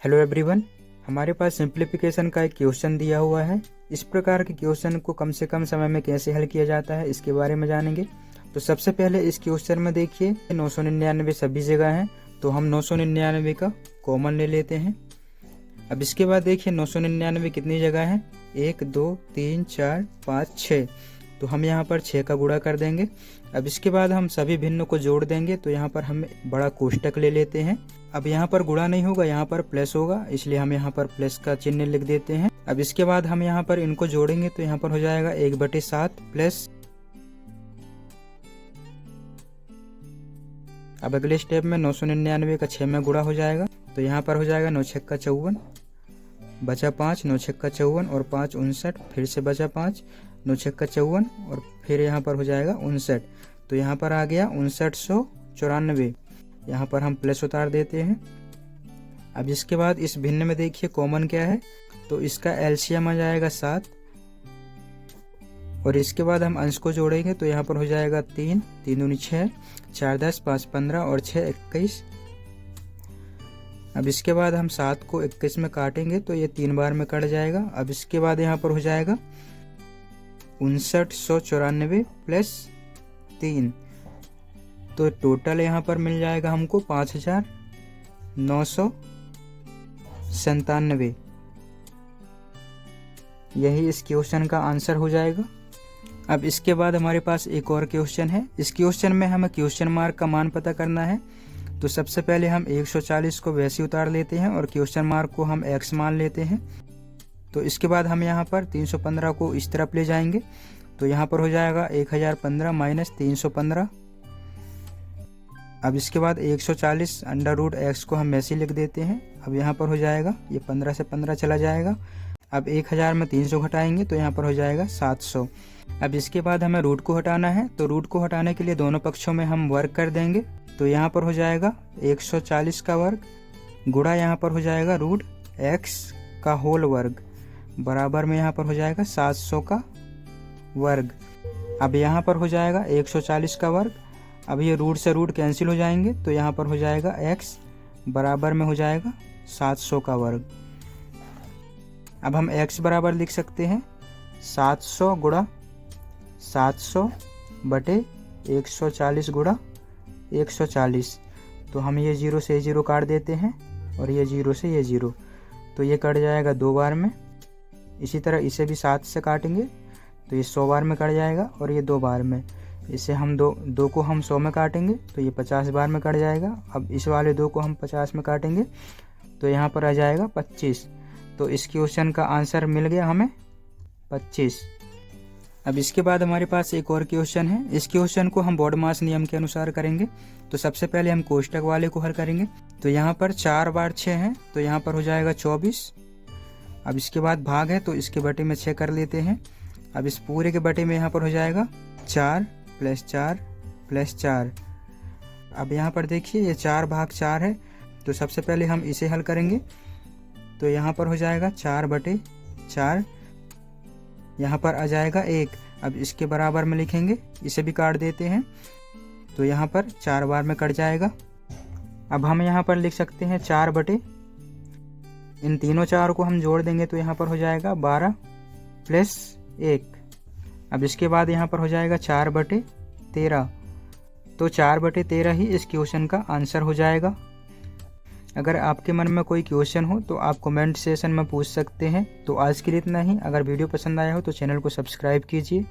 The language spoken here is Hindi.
हेलो एवरीवन, हमारे पास सिंप्लीफिकेशन का एक क्वेश्चन दिया हुआ है। इस प्रकार के क्वेश्चन को कम से कम समय में कैसे हल किया जाता है इसके बारे में जानेंगे। तो सबसे पहले इस क्वेश्चन में देखिए 999 सभी जगह है, तो हम 999 का कॉमन ले लेते हैं। अब इसके बाद देखिए 999 कितनी जगह है, 1 2 3 4 5 6, तो हम यहाँ पर 6 का गुणा कर देंगे। अब इसके बाद हम सभी भिन्न को जोड़ देंगे, तो यहाँ पर हम बड़ा कोष्टक ले लेते हैं। अब यहाँ पर गुणा नहीं होगा, यहाँ पर प्लस होगा, इसलिए हम यहाँ पर प्लस का चिन्ह लिख देते हैं। अब इसके बाद हम यहाँ पर इनको जोड़ेंगे, तो यहाँ पर हो जाएगा 1/7 प्लस। अब अगले स्टेप में 999 का 6 में गुणा हो जाएगा, तो यहाँ पर हो जाएगा 9 6 54, बचा 5, 9 6 54 और 5 59, फिर से बचा 5, 9 6 54 और फिर यहाँ पर हो जाएगा 59, तो यहाँ पर आ गया 5994। यहाँ पर हम प्लस उतार देते हैं। अब इसके बाद इस भिन्न में देखिए कॉमन क्या है, तो इसका एलसीएम आ जाएगा 7 और इसके बाद हम अंश को जोड़ेंगे, तो यहाँ पर हो जाएगा 3 3 दूनी 6, 4 10, 5 15 और 6 21। अब इसके बाद हम 7 को 21 में काटेंगे, तो ये 3 बार में कट जाएगा। अब इसके बाद यहाँ पर हो जाएगा 5994 प्लस 3, तो टोटल यहाँ पर मिल जाएगा हमको 5997। यही इस क्वेश्चन का आंसर हो जाएगा। अब इसके बाद हमारे पास एक और क्वेश्चन है। इस क्वेश्चन में हमें क्वेश्चन मार्क का मान पता करना है। तो सबसे पहले हम 140 को वैसे उतार लेते हैं और क्वेश्चन मार्क को हम x मान लेते हैं। तो इसके बाद हम यहाँ पर 315 को इस तरफ ले जाएंगे, तो यहाँ पर हो जाएगा 1015 माइनस 315। अब इसके बाद 140 √x को हम ऐसे लिख देते हैं। अब यहाँ पर हो जाएगा, ये 15 से 15 चला जाएगा। अब 1000 में 300 घटाएंगे, तो यहाँ पर हो जाएगा 700। अब इसके बाद हमें रूट को हटाना है, तो रूट को हटाने के लिए दोनों पक्षों में हम वर्ग कर देंगे। तो यहाँ पर हो जाएगा 140 का वर्ग गुणा यहाँ पर हो जाएगा √x का होल वर्ग बराबर में यहाँ पर हो जाएगा 700 का वर्ग। अब यहाँ पर हो जाएगा 140 का वर्ग। अब ये रूट से रूट कैंसिल हो जाएंगे, तो यहाँ पर हो जाएगा x बराबर में हो जाएगा 700 का वर्ग। अब हम x बराबर लिख सकते हैं 700 गुणा 700 बटे 140 गुणा 140। तो हम ये 0 से 0 काट देते हैं और ये 0 से ये 0, तो ये कट जाएगा 2 बार में। इसी तरह इसे भी 7 से काटेंगे, तो ये 100 बार में कट जाएगा और ये 2 बार में। इसे हम दो को हम 100 में काटेंगे, तो ये 50 बार में कट जाएगा। अब इस वाले 2 को हम 50 में काटेंगे, तो यहाँ पर आ जाएगा 25। तो इस क्वेश्चन का आंसर मिल गया हमें 25। अब इसके बाद हमारे पास एक और क्वेश्चन है। इस क्वेश्चन को हम बॉडमास नियम के अनुसार करेंगे। तो सबसे पहले हम कोष्टक वाले को हल करेंगे। तो यहाँ पर 4 बार 6 है, तो यहाँ पर हो जाएगा 24। अब इसके बाद भाग है, तो इसके बटे में 6 कर लेते हैं। अब इस पूरे के बटे में यहाँ पर हो जाएगा 4 प्लस 4 प्लस 4। अब यहाँ पर देखिए ये 4 भाग 4 है, तो सबसे पहले हम इसे हल करेंगे। तो यहाँ पर हो जाएगा 4/4, यहाँ पर आ जाएगा 1। अब इसके बराबर में लिखेंगे, इसे भी काट देते हैं, तो यहाँ पर 4 बार में कट जाएगा। अब हम यहाँ पर लिख सकते हैं 4 बटे, इन तीनों 4 को हम जोड़ देंगे, तो यहाँ पर हो जाएगा 12 प्लस 1। अब इसके बाद यहाँ पर हो जाएगा 4/13, तो 4/13 ही इस क्वेश्चन का आंसर हो जाएगा। अगर आपके मन में कोई क्वेश्चन हो तो आप कमेंट सेशन में पूछ सकते हैं। तो आज के लिए इतना ही। अगर वीडियो पसंद आया हो तो चैनल को सब्सक्राइब कीजिए।